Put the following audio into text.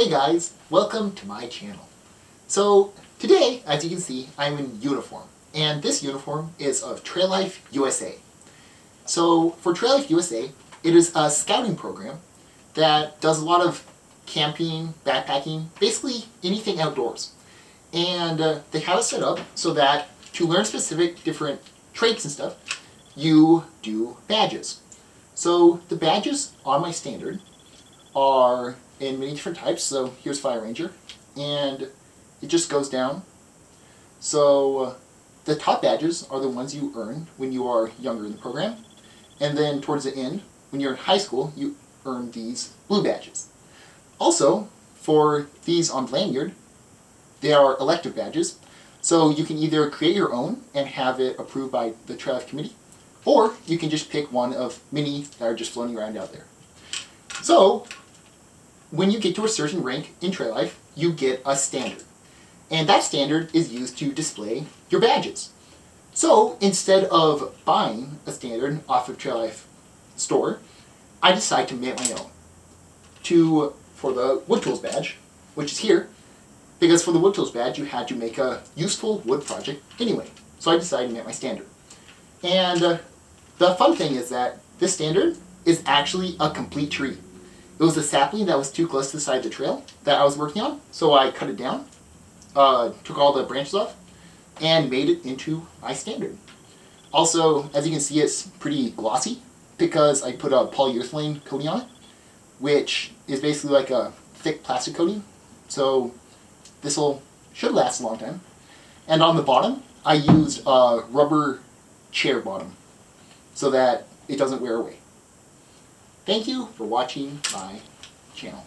Hey guys, welcome to my channel. So today, as you can see, I'm in uniform, and this uniform is of Trail Life USA. So for Trail Life USA, it is a scouting program that does a lot of camping, backpacking, basically anything outdoors. And they have it set up so that to learn specific different traits and stuff, you do badges. So the badges on my standard are in many different types. So here's Fire Ranger, and it just goes down. So the top badges are the ones you earn when you are younger in the program, and then towards the end, when you're in high school, you earn these blue badges. Also, for these on lanyard, they are elective badges, so you can either create your own and have it approved by the Trail Life Committee, or you can just pick one of many that are just floating around out there. So when you get to a certain rank in Trail Life, you get a standard. And that standard is used to display your badges. So instead of buying a standard off of Trail Life store, I decide to make my own. For the Wood Tools badge, which is here, because for the Wood Tools badge you had to make a useful wood project anyway. So I decided to make my standard. And the fun thing is that this standard is actually a complete tree. It was a sapling that was too close to the side of the trail that I was working on, so I cut it down, took all the branches off, and made it into my standard. Also, as you can see, it's pretty glossy because I put a polyurethane coating on it, which is basically like a thick plastic coating, so this should last a long time. And on the bottom, I used a rubber chair bottom so that it doesn't wear away. Thank you for watching my channel.